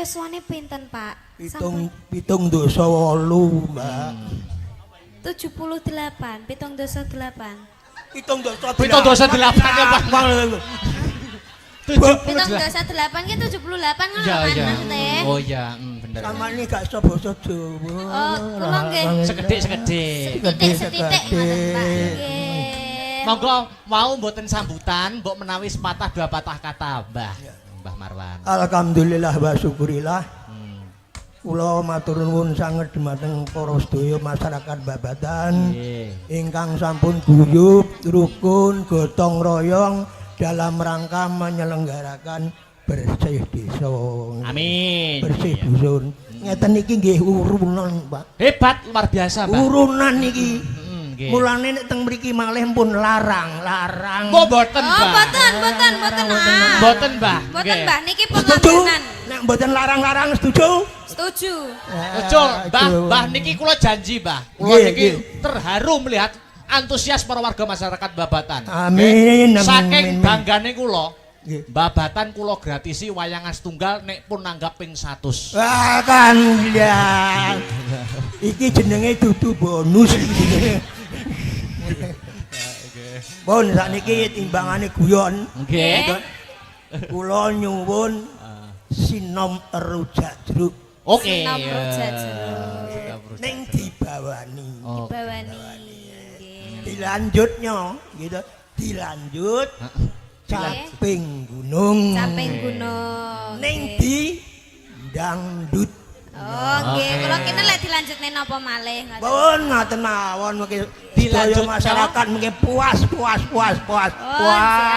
yuswane pinten, Pak? Pitung dosa 8, Mbak. 78, pitung dosa 8. Pitung dosa 8 ya, Pak. Pitung dosa 8 ki 78 ngono Ya, kan ya. maksudnya. Oh ya, bener. Sama ini gak iso basa Jawa. Oh, kula nggih. Sekedhik. Setitik ngoten, Pak. Nggih. Monggo mau mboten sambutan, mbok menawi sepatah dua patah kata, Mbah Marwan. Alhamdulillah wa syukurillah. Kula matur nuwun sanget dhumateng para sedaya masyarakat Babatan ingkang sampun guyub, rukun, gotong royong dalam rangka menyelenggarakan bersih desa. Amin. Bersih dusun. Ngeten iki nggih urunan, Pak. Hebat, luar biasa, Mbah. Urunan iki. Nggih. Mulane nek teng mriki malih pun larang. Kok mboten, Oh, Mbah? mboten. Mboten, Mbah. Mboten, Nggih. Mbah. Niki Setuju? pengorbanan. Nek mboten larang-larang setuju? Setuju. Betul, Mbah niki kula janji, Mbah. Kula Nggih, niki nggih. terharu melihat antusias para warga masyarakat Babatan. Amin, Nggih. amin, Saking amin. banggane kula, Nggih. Babatan kula gratisi wayangan setunggal nek pun nanggap ping 100. Wah kan ya. Iki jenenge dudu bonus. Bon sakniki timbangane guyon. Nggih. Kula nyuwun sinom rujak jeruk Oke. Sinom rujak jeruk. ning dibawani. Oh. Bawani. Nggih. Dilanjutnya gitu. Dilanjut caping gunung. Caping gunung. Ning Nggih. di dangdut. Oh, nggih. Oke. Kula kene lek dilanjutne napa malih ngoten. Pun ngaten mawon mengki Dilanjutnya. sedaya masyarakat mengki puas. Oh,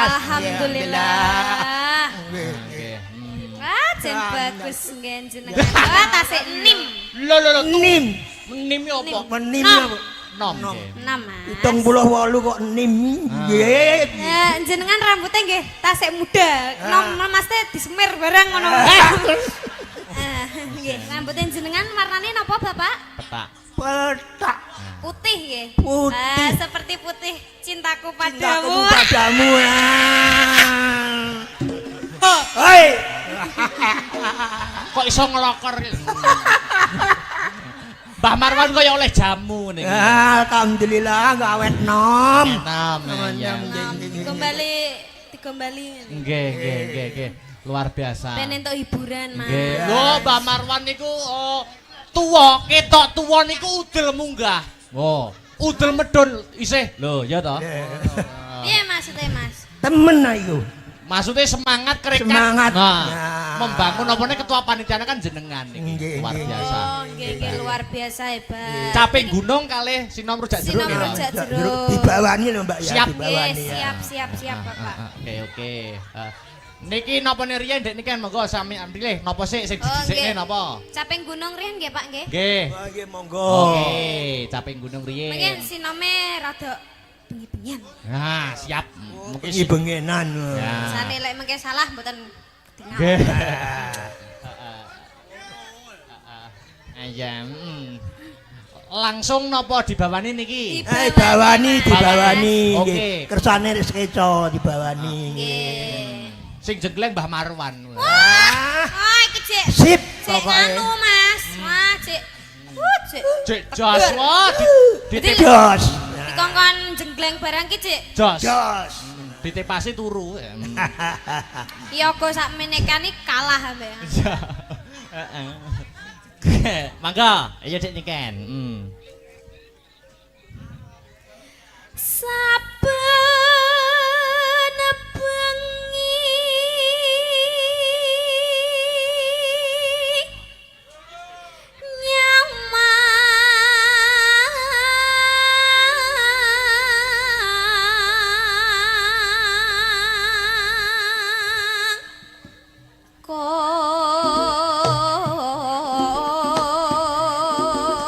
alhamdulillah. Nggih. Nggih. Wah, jen bagus nggih jenengan. Wah, tasik nim. Lho, Nim, nim apa? menim Nom. apa? Nom. nggih. 6, Mas. 78 kok nim. Nggih. Jenengan rambutnya nggih tasik muda. Nom Mas teh disemir barang ngono. Nggih, rambutnya jenengan warnane napa, Bapak? Petak. Petak Putih nggih. Putih. Seperti putih cintaku cintaku padamu. padamu. Hei, Kok iso ngelokor? Mbah Marwan kaya oleh jamu niki. alhamdulillah gawet nom. Nom. iya. Digombali. Nggih. Luar biasa. Ben entuk hiburan, Mas. Nggih. Lho, Mbah Marwan niku tuwa, ketok tuwa niku udel munggah. Oh, udel medun isih. Lho, ya toh? Piye maksudnya, Mas? Temen ayo. Maksudnya semangat kerekat. Semangat. Nah, Ya. membangun apa nih ketua panitia kan jenengan niki. Nggih, Luar nggih. biasa. Oh, nggih luar biasa hebat. Caping gunung kalih sinom rujak jeruk. Sinom nggih, rujak toh? jeruk. Dibawani lho Mbak ya, Siap. dibawani Nggih, ya. siap, Bapak. Oke. Niki napa riyen ndek niki monggo sami ambilih napa sik sing Oh, didisikne nggih. napa? Caping gunung riyen nggih, Pak nggih. Nggih. Oh, nggih monggo. Oke, caping gunung Mungkin riyen. sinome rada bengi-bengian. Nah, siap. Mungkin Iki bengenan. Ya. Sane lek mengke salah mboten ketingal. Nggih. Aja. Langsung napa dibawani niki? Dibawani. Oke. Nggih. Kersane wis keco dibawani. Nggih. Sing jenggleng Mbah Marwan. Wah, iki cek. Sip Cek pokoke. anu, Mas. Wah, cek. Cek. Cek jos wah Jos. Dikongkon jenggleng barang ki, Cek. jos. Jos. Ditepasi turu. Yogo sak menekani kalah ambe. Mangga, ayo Dik nyiken. Saben bengi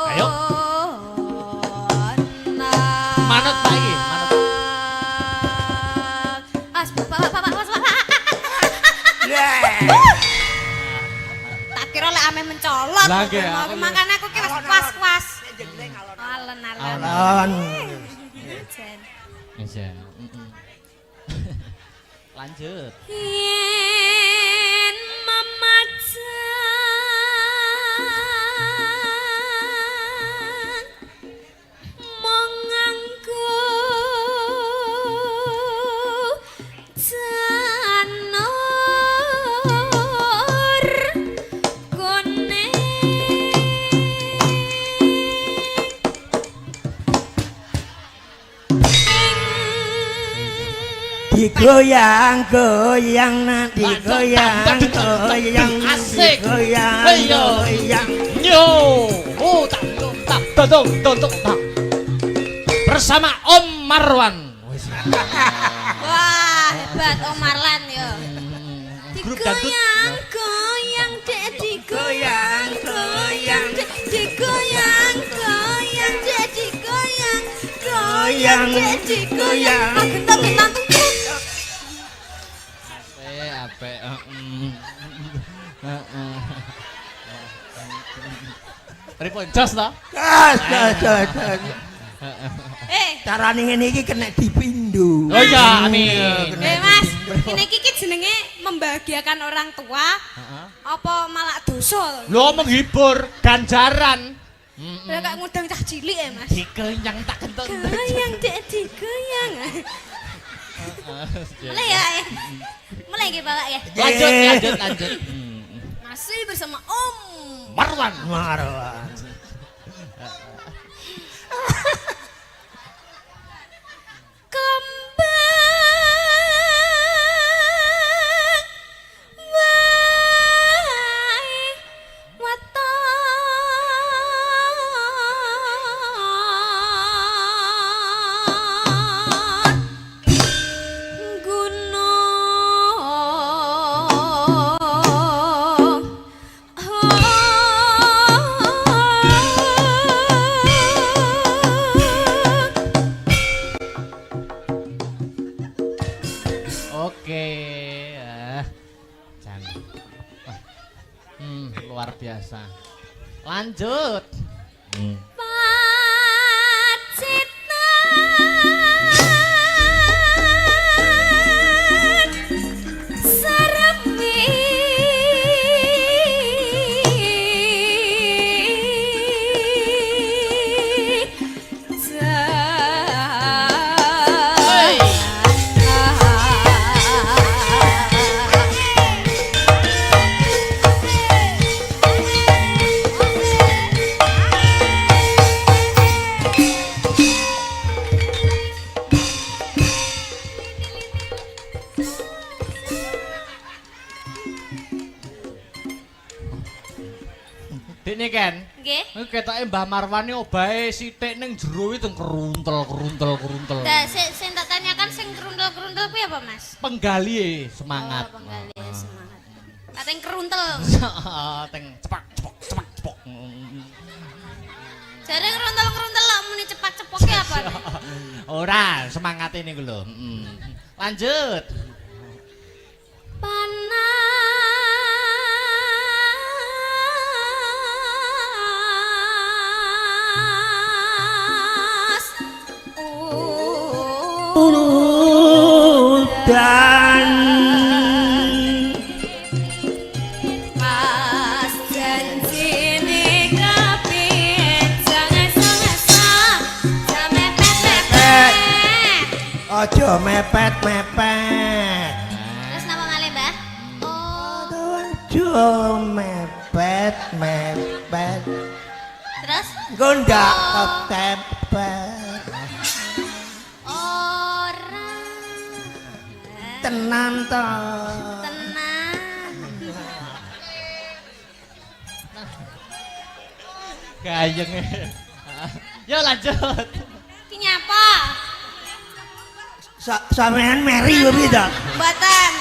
Ayo. Manut Pak iki, manut. Mas, Bapak. Tak kira lek ame mencolot. Lah, nggih, Aku aku- makane aku ki wis was-was. Alon. Alon. Jen. Iya. Lanjut. Yen memaca digoyang goyang nah digoyang goyang asik goyang goyang yo tak dodong tak bersama Om Marwan. Wah, hebat Om Marlan yo. Grup dangdut. Digoyang goyang dek goyang goyang digoyang goyang dek digoyang goyang dek digoyang. Gentang-gentang tuh. Ape Pripun jos ta? gas. Carane ngene iki kena dipindho. Oh iya, amin. Mas, ini Kiki jenenge membahagiakan orang tua. Apa malah dosa? Lho menghibur ganjaran. Lah kayak ngundang cah cilik ya, Mas. Dikenyang tak kentut. Goyang dek digoyang. Mulai ya. Mulai nggih Bapak ya. Lanjut. Masih bersama Om Marwan. Kembang wae waton gunung Oke. Jangan. Luar biasa. Lanjut. Pacitan saremi Hey. Dene kan. Nggih. Iki ketoke Mbah Marwan iki obahe sithik ning jero itu keruntel. Nah, sing tak tanyakan sing keruntel-keruntel kuwi apa, Mas? Penggali semangat. Oh, penggali semangat. Kateng keruntel. Teng cepak. Jare keruntel-keruntel lak muni cepak-cepoke apa? Ora, semangat ini lho. Lanjut. Panas Dan Mas janjine kabeh jangan salah sampe pepet. aja mepet. Terus napa malih, Mbah? Oh, Aja mepet. terus Gondak kepepet. ora Tenan to. tenang. Gayeng. Yo lanjut. Ki nyapa? Sampean meri lho piye ta? Mboten.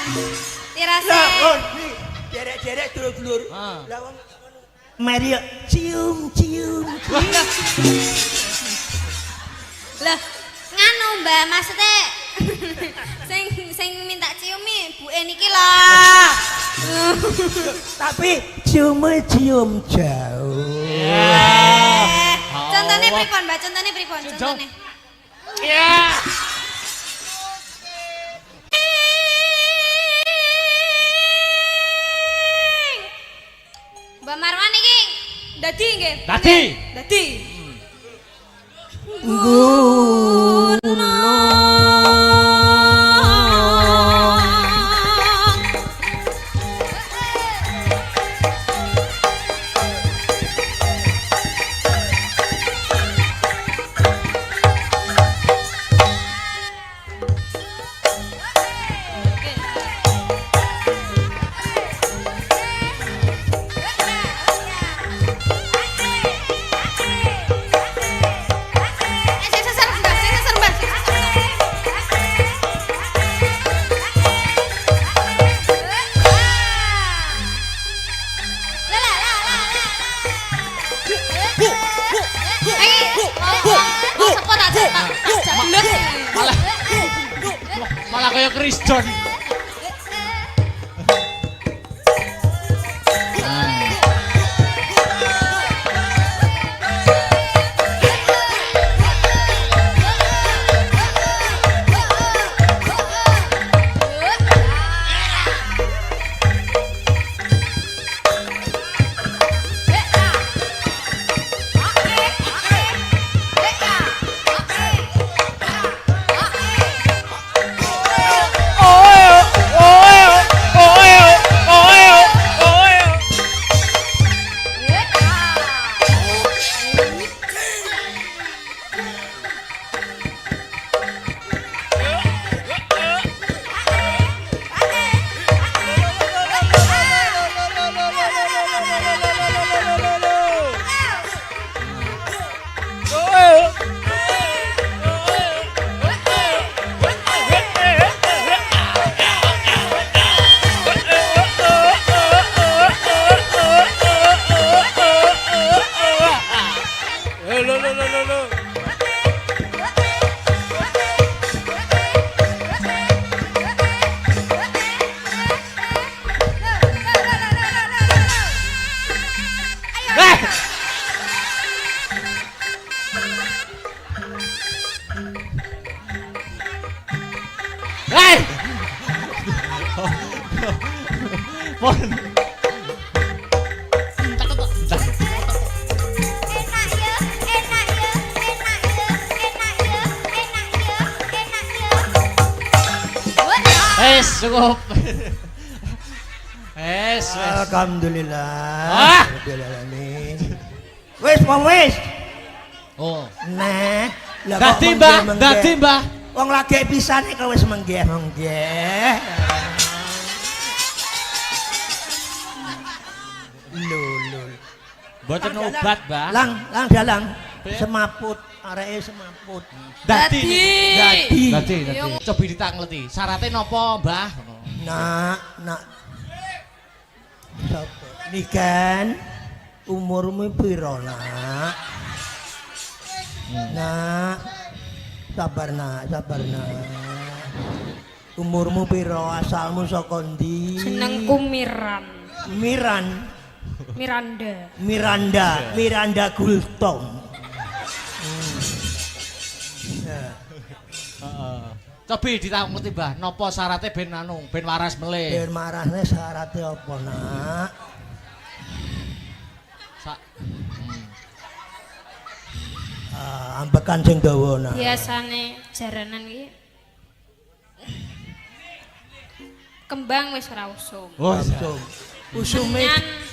Tirase. Lah, kon iki derek-derek dulur-dulur. Ah. Lah wong meri cium. Lah, nganu Mbak, maksudnya sing minta ciumi buke niki lah. Tapi cium jauh. Contohnya pripun, Mbak? Contohnya pripun? Contohnya. Ya. Mbak Marwan iki dadi nggih. Dadi. Dadi. tak jablek. Malah malah kayak Chris John. Cukup. Alhamdulillah. Ah. Wis, wis. Oh. Nah, lah Dadi Mbah. Wong lagi pisane kok wis menggeh. Lho. Mboten obat, Mbah. Lang dalang. Semaput, areke semaput. Dadi. Yo. Coba ditangleti. Syaratnya napa, Mbah? Nak. Sapa? Nikan umurmu piro, Nak? Nak. Sabar, Nak. Umurmu piro? Asalmu saka ndi? Jenengku Miran. Miranda Gultom. Coba ditangleti, Mbah. Napa syaratnya ben waras melih? Ben marahne syaratnya apa, Nak? Ambekan sing dawa, Nak. Biasane jaranan iki kembang wis ora usum. Langsung. Usume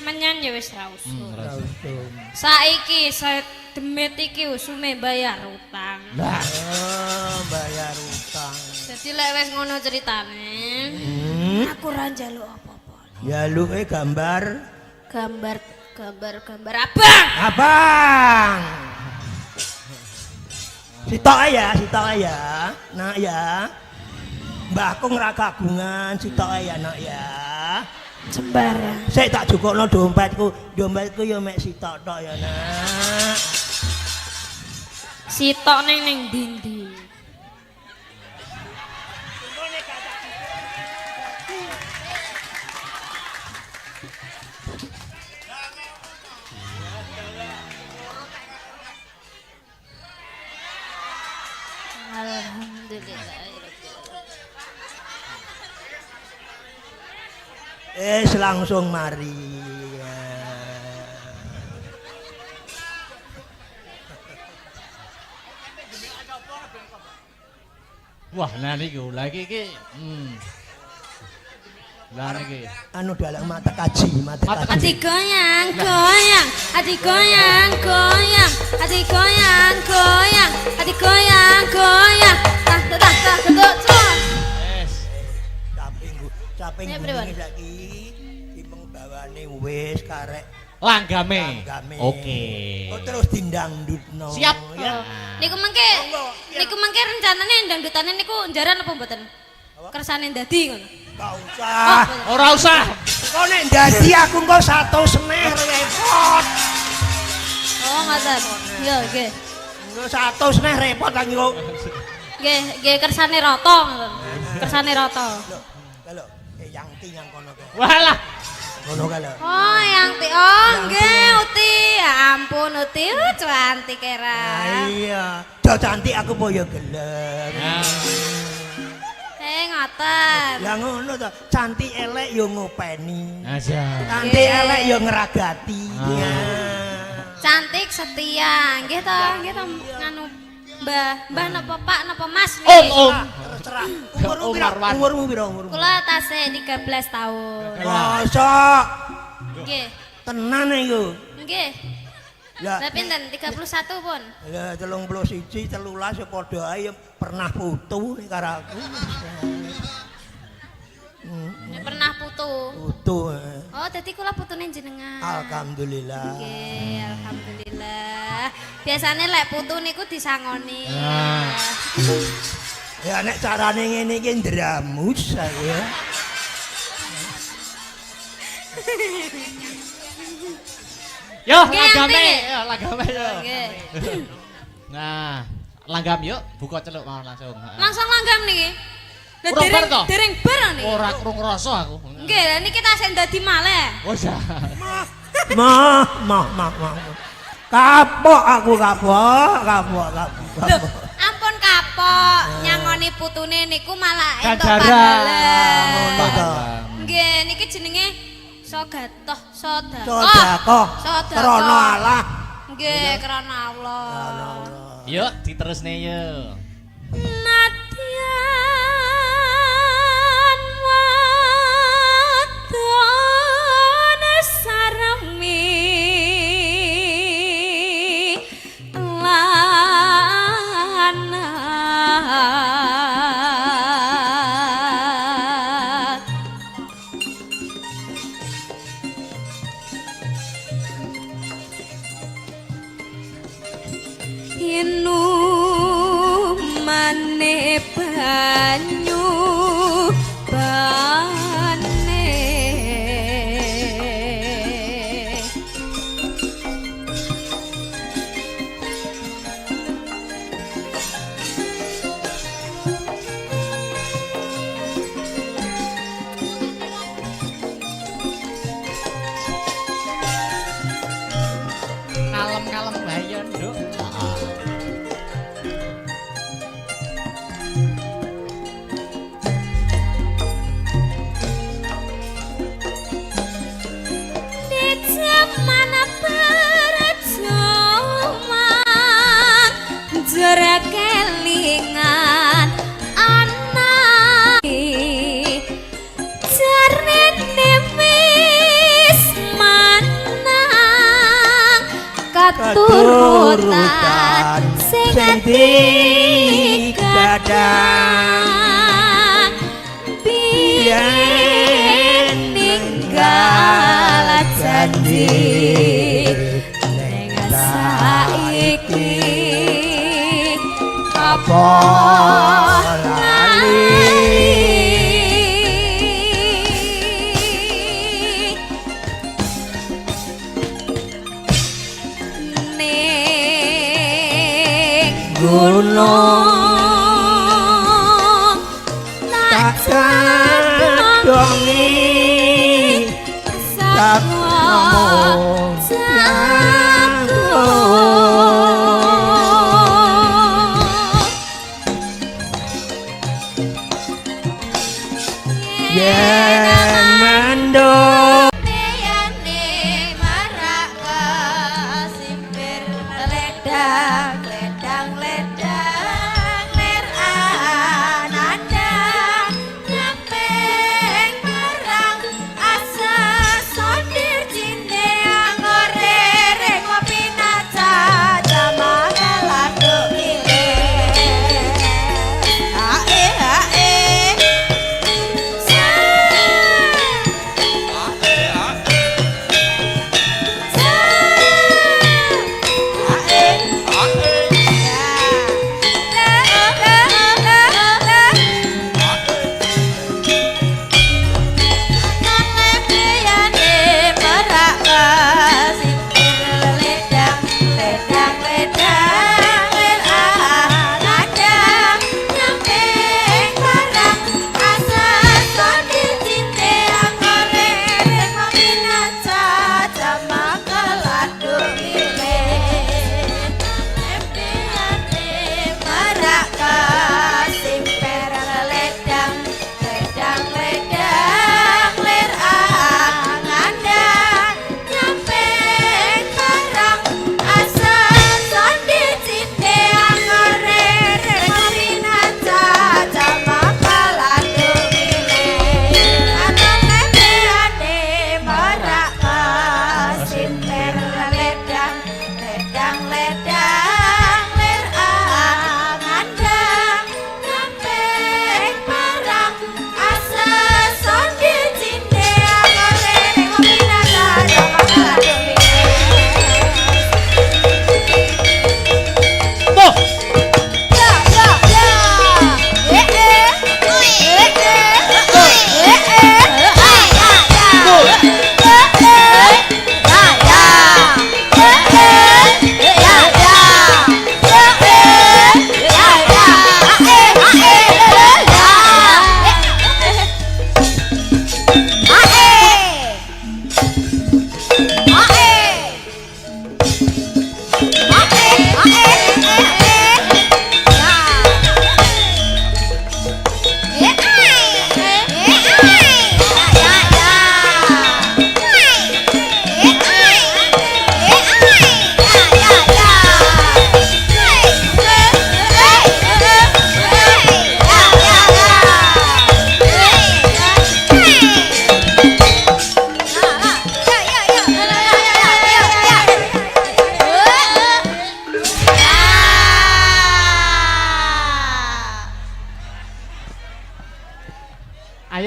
Menyan ya wis ora usum. langsung. Saiki demit iki usume bayar utang. Lah, bayar utang. Jadi lek wis ngono ceritane, aku ora njaluk apa-apa. Jaluke gambar Gambar abang. abang. Sitok ya. Nak ya. Mbahku ora kagungan, sitok ya, Nak ya. Sembarang. Sik tak jukukno dompetku. Dompetku ya mek sitok tok ya, Nak. Sitok ning ndi? Alhamdulillah. Langsung mari. Wah, nah niku lagi iki. Lah niki. Anu dalam mata kaji. Ati goyang. Ati goyang. Tak. Caping bunyi lagi. Timeng bawane wis karek. Langgame. Oke. Kok terus dindangdutno. Siap. Ya. Niku mangke rencanane dangdutane niku njaran apa mboten? Kersane dadi ngono. Gak usah. Ora usah. Kok nek dadi aku engko 1 semeh repot. Oh, ngoten. Ya, nggih. Engko 100 neh repot lagi kok. Nggih kersane rata. Kersane rata. Lho, yang yang kono kae. Walah. Ngono kae lho. Oh, yang ti. Oh, nggih, Uti. Ya ampun, Uti. Cantik era. Iya, do cantik aku po ya gelem. Ngoten. Lah ngono to, cantik elek ya ngopeni. Aja. Cantik elek ya ngeragati. Cantik setia. Nggih to nganu Mbah napa Pak napa Mas? Om. Terserah. Marwan. Umurmu piro umurmu? Kula tasih 13 tahun. Masa Nggih. tenan iku. Nggih. Ya, Lah pinten 31 pun. ya 31 13 ya padha ae pernah putu karo aku. Pernah putu. Putu. Oh, dadi kula putune jenengan. Alhamdulillah. Nggih, alhamdulillah. Biasane lek putu niku disangoni. Ya nek carane ngene iki ndramus aku ya. Yo, Nggih, langgame, Ati. yo langgame yo. Nggih. Nah, langgam yuk, buka celuk mau langsung. Langsung langgam niki. Lah Urung bar to? dereng bar niki. Ora krung rasa aku. Nggih, lah niki tasih dadi malih. Oh ya. Mah. Kapok aku kapok. Lho, ampun kapok, nyangoni putune niku malah entuk Ganjaran. Ngono pahala. to. Nggih, niki jenenge Sogatoh, Sedekah. Krana Allah. Nggih, krana Allah. Yuk, diterusne yuk. Nadyan wadon saremi lanat inumane banyu bane Kalem-kalem bae nduk. di zaman perjuangan jera kelingan anak jarene wis manang katurutan sing digadang biyen ninggal janji ning saiki apa lali ning gunung tak Kadongi sakmo yen mendung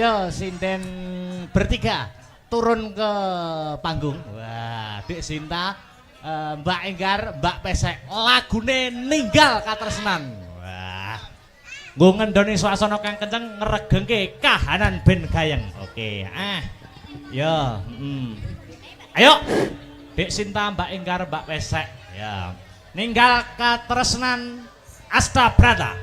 ayo sinden bertiga turun ke panggung. Wah, Dik Sinta, Mbak Enggar, Mbak Pesek, lagune Ninggal Katresnan. Wah. Nggo ngendoni swasana kang kenceng ngregengke kahanan ben gayeng. Oke, yo, ayo, Dik Sinta, Mbak Enggar, Mbak Pesek. Ya, Ninggal Katresnan Astabrata.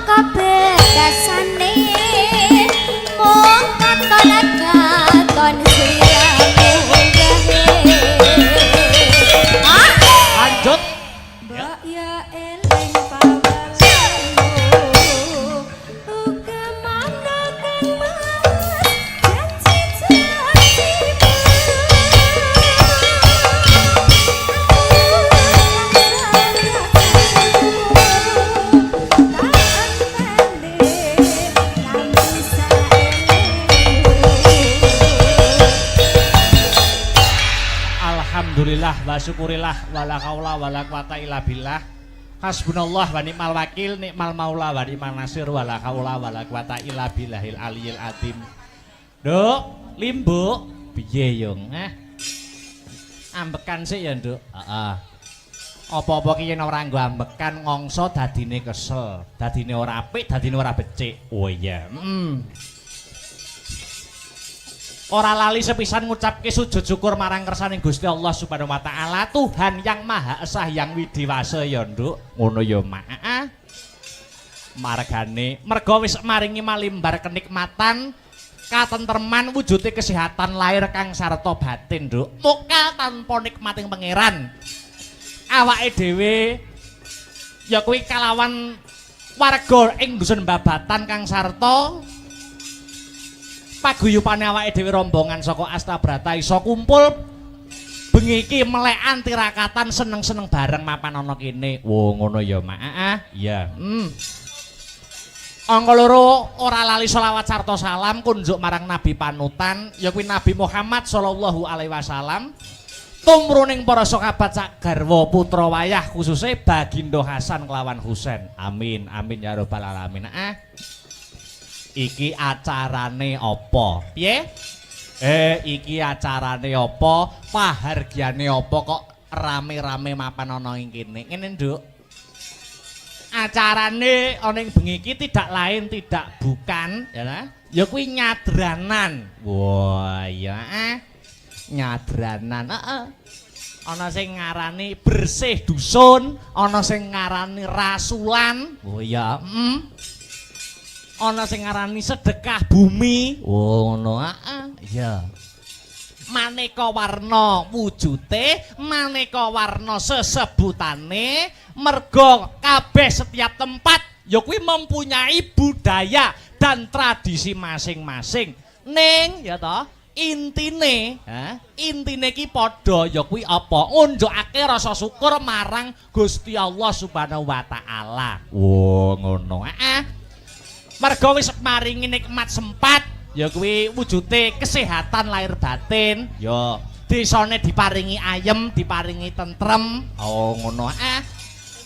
Kabeh dasane mung kata ya eling pawalamu uga mana kang mas Alhamdulillah wa syukurillah wala haula wala quwata illa billah. Hasbunallah wa ni'mal wakil ni'mal maula wa ni'mal nasir wala haula wala quwata illa billahil aliyil azim. Nduk, Limbu, piye yung? Ambekan sik ya, Nduk. Heeh. Apa-apa ki yen ora nggo ambekan ngongso dadine kesel, dadine ora apik, dadine ora becik. Oh iya. Ora lali sepisan ngucapke sujud syukur marang kersaning Gusti Allah Subhanahu wa taala, Tuhan yang Maha Esa yang Widiwasa ya, Nduk. Ngono ya, Mak. Margane merga wis maringi malimbar kenikmatan, katentreman, wujude kesehatan lahir kang sarta batin, Nduk. Tukal tanpa nikmating pangeran. Awake dhewe ya kuwi kalawan warga ing dusun Babatan kang sarta paguyupane awake dhewe rombongan saka Astabrata iso kumpul bengi iki melekan tirakatan seneng-seneng bareng mapan ana kene. Wo ngono ya, Mak. Iya. Angka loro ora lali selawat sarta salam kunjuk marang Nabi panutan ya kuwi Nabi Muhammad sallallahu alaihi wasallam. Tumruning para sahabat sak garwa putra wayah khususe Bagindo Hasan kelawan Husain. Amin amin ya rabbal alamin. Iki acarane apa? Piye? Iki acarane apa? Pahargyane apa kok rame-rame mapan ana ing kene? Ngene, Nduk. Acarane ana ing bengi iki tidak lain tidak bukan ya. Ya kuwi nyadranan. Wah, ya. Nyadranan. Ana sing ngarani bersih dusun, ana sing ngarani rasulan. Oh ya, ana sing ngarani sedekah bumi. Oh ngono, iya. Maneka warna wujude, maneka warna sesebutane, merga kabeh setiap tempat ya kuwi mempunyai budaya dan tradisi masing-masing. Ning ya toh intine ki padha ya kuwi apa? Ngunjukake rasa syukur marang Gusti Allah Subhanahu wa taala. Oh ngono. Merga wis maringi nikmat sempat ya kuwi wujude kesehatan lahir batin, ya desane diparingi ayem, diparingi tentrem. Oh ngono.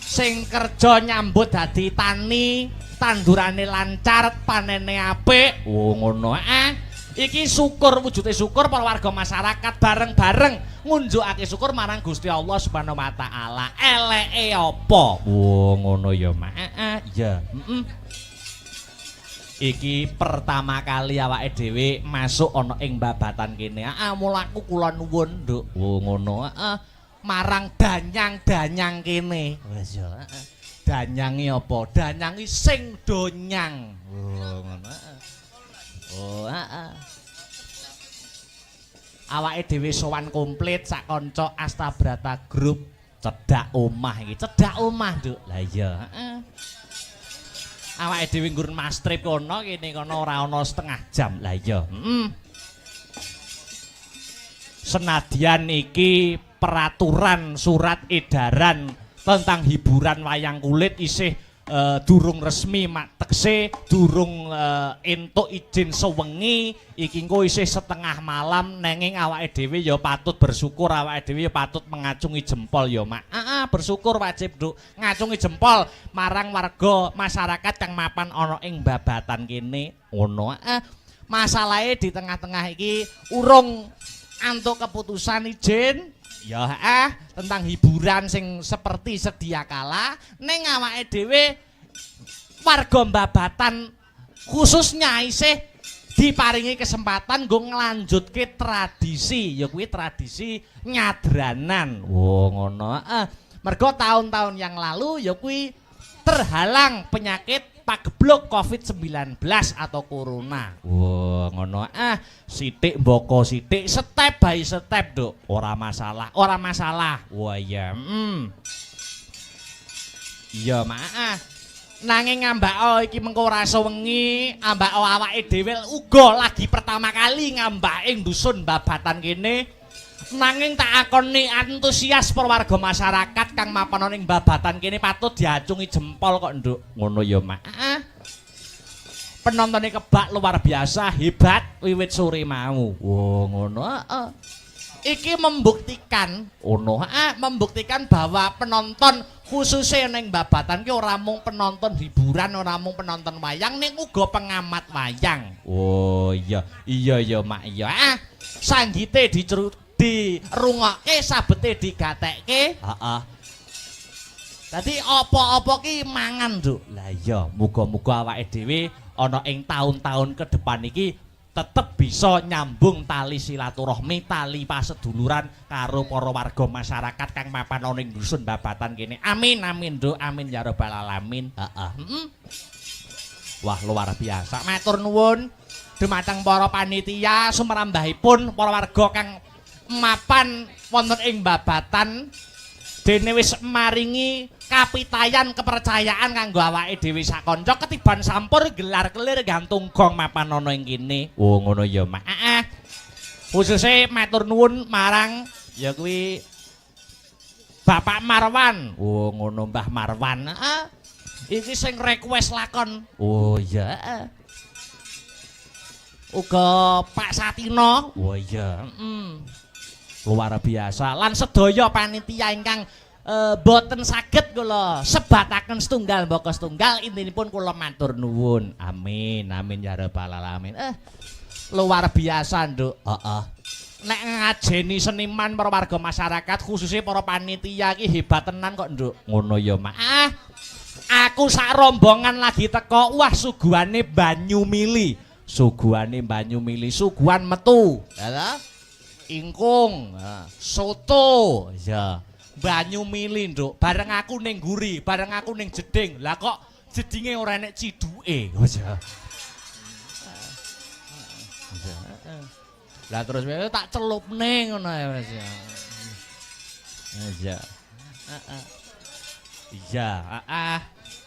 Sing kerja nyambut dadi tani, tandurane lancar, panene apik. Oh ngono. Iki syukur, wujude syukur para warga masyarakat bareng-bareng ngunjukake syukur marang Gusti Allah Subhanahu wa taala. Eleke apa? Oh ngono ya, Mak. Iya. Iki pertama kali awake dhewe masuk ana ing Babatan kene. Mulaku kula nuwun, Nduk. Oh ngono. Marang danyang-danyang kene. Wis ya. Danyangi apa? Danyangi sing donyang. Oh ngono. Oh, awake dhewe sowan komplit sak kanca Astabrata Group cedhak omah iki. Cedhak omah, Nduk. Lah iya, awake dhewe nggur mas trip kono kene kono ora ana setengah jam. Lah iya. Senadyan iki peraturan surat edaran tentang hiburan wayang kulit isih durung resmi tekse durung entuk izin sewengi iki engko isih setengah malam nenging awake dhewe ya patut bersyukur, awake dhewe ya patut mengacungi jempol ya, Mak. Bersyukur wajib, Nduk. Ngacungi jempol marang warga masyarakat kang mapan ana ing Babatan kene. Ngono. Masalahe di tengah-tengah iki urung antuk keputusan izin ya tentang hiburan sing seperti sedia kala ning awake dhewe warga Babatan khususnya isih diparingi kesempatan nggo nglanjutke tradisi ya kuwi tradisi nyadranan. Oh ngono. Mergo tahun-tahun yang lalu ya kuwi terhalang penyakit pagebluk COVID-19 atau corona. Wah, ngono. Sithik mboko sithik, step by step, Nduk. Ora masalah, ora masalah. Wah iya. Iya, Mak. Nanging ngambak iki mengko ora sewengi, ambak awake dhewe uga lagi pertama kali ngambak ing dusun babatan kene. Nanging tak akoni antusias para warga masyarakat kang mapan ning babatan kene patut diacungi jempol kok, Nduk. Ngono ya, Mak. Penontonnya kebak luar biasa, hebat wiwit sore mau. Wah, ngono. Iki membuktikan, membuktikan bahwa penonton khususnya ning babatan ki ora mung penonton hiburan, ora mung penonton wayang, ning uga pengamat wayang. Oh iya, iya Mak iya. Sanggite dirungokke, sabete digatekke. Heeh. Dadi apa-apa ki mangan, Nduk. Lah iya, muga-muga awake dhewe ana ing tahun-tahun ke depan iki tetep bisa nyambung tali silaturahmi, tali paseduluran karo para warga masyarakat kang mapan ana ing dusun babatan kene. Amin amin, Nduk. Amin ya rabbal alamin. Heeh. Wah, luar biasa. Matur nuwun dumateng para panitia sumrambahipun para warga kang mapan wonten ing babatan. Dene wis maringi kapitayan kepercayaan kanggo awake dhewe sakonco ketiban sampur gelar-kelir gantung gong mapan ana ing kene. Oh ngono ya, Mak. Khususe matur nuwun marang ya kuwi Bapak Marwan. Oh ngono Mbah Marwan. Iki sing request lakon. Oh iya. Uga Pak Satino. Oh iya. Luar biasa lan sedaya panitia ingkang boten saged kula sebataken setunggal mbaka setunggal intinipun kula matur nuwun. Amin amin ya rabbal alamin. Luar biasa, Nduk. Heeh. Nek ngajeni seniman para warga masyarakat khususnya para panitia iki hebat tenan kok, Nduk. Ngono ya, Mak. Aku sak rombongan lagi teko, wah suguhane banyu mili. Suguhane banyu mili, suguhan metu. Ya ingkung, soto, ya, banyu mili, Nduk. Bareng aku ning guri, bareng aku ning jeding. Lah kok jedinge ora enek ciduke. Ya. Lah terus tak celupne ngono ya, Mas. Ya. Iya,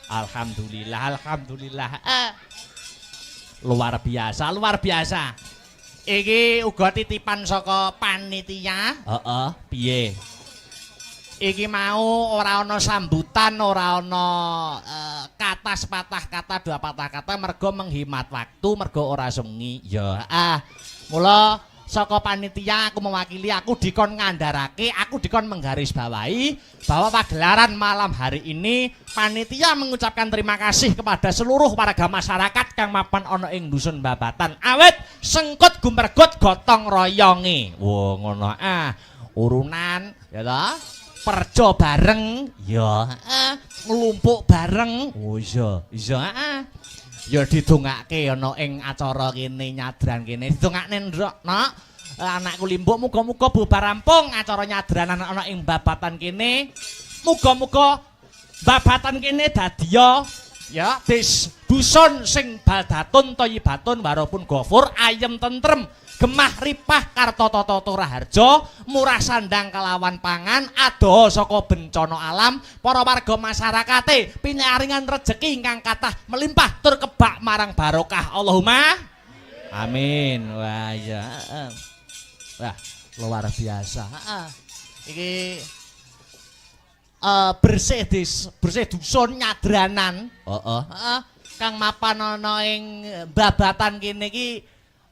alhamdulillah, alhamdulillah. Luar biasa, luar biasa. Iki uga titipan saka panitia. Heeh, piye? Iki mau ora ana sambutan, ora ana kata sepatah kata dua patah kata mergo menghemat waktu, mergo ora sengi. Ya, mula saka panitia aku mewakili, aku dikon ngandharake, aku dikon menggarisbawahi bahwa pagelaran malam hari ini panitia mengucapkan terima kasih kepada seluruh warga masyarakat kang mapan ana ing dusun babatan. Awet sengkut gumergut gotong royonge. Wah, ngono urunan ya ta? Perjo bareng ya, nglumpuk bareng. Oh iya, iya. Ya didongake ana ing acara kene nyadran kene. Didongakne nduk, Nok. Anakku limbuk muga-muga bubar rampung acara nyadranan ana ing babatan kene. Muga-muga babatan kene dadiya ya dusun sing baldatun thayyibatun warapun ghafur ayem tentrem. Gemah ripah karta tata raharja, murah sandang kelawan pangan, adoh saka bencana alam, para warga masyarakate pinaringan rejeki ingkang kathah melimpah tur kebak marang barokah. Allahumma amin. Wah ya. Wah, luar biasa. Iki bersih dusun nyadranan. Kang mapan ana ing babatan kene iki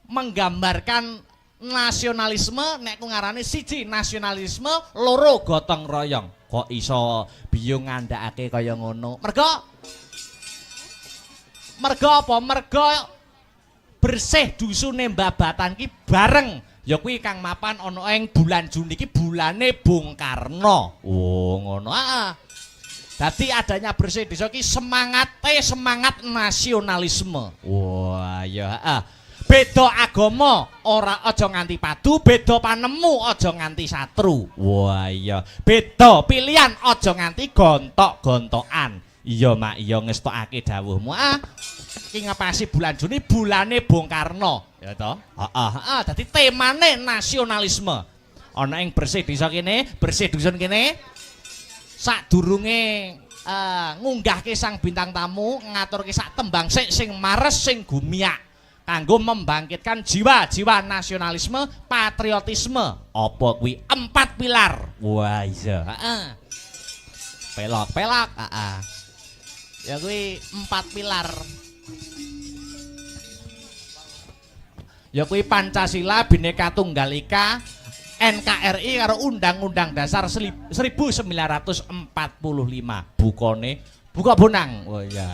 menggambarkan nasionalisme, nek ku ngarane siji nasionalisme, loro gotong royong. Kok iso biyung ngandhakake kaya ngono? Mergo apa? Mergo bersih dusune babatan ki bareng ya kuwi kang mapan ana ing bulan Juni iki bulane Bung Karno. Oh, ngono. Dadi adanya bersih desa ki semangat nasionalisme. Wah, ya. Beda agama ora aja nganti padu, beda panemu aja nganti satru. Wah iya, beda pilihan aja nganti gontok-gontokan. Iya Mak, iya ngestokake dawuhmu. Iki ngepasi bulan Juni bulane Bung Karno, ya toh? Heeh, dadi temane nasionalisme. Ana ing bersih desa kene, bersih dusun kene. sadurunge ngunggahke sang bintang tamu ngaturke sak tembang sing mares sing gumiak kanggo membangkitkan jiwa-jiwa nasionalisme, patriotisme. Apa kuwi 4 pilar? Wah iya, heeh. Pelok-pelok, heeh. Ya kuwi 4 pilar. Ya kuwi Pancasila, Bhinneka Tunggal Ika, NKRI karo Undang-Undang Dasar 1945. Bukane buka bonang. Oh ya,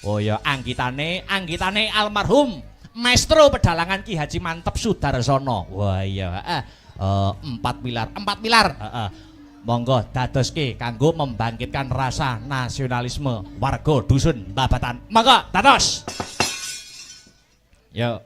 oh ya anggitane almarhum Maestro Pedalangan Ki Haji Mantep Sudarsono. Wah iya, 4 pilar. Monggo dadoske kanggo membangkitkan rasa nasionalisme warga dusun Babatan. Monggo dados. Yo.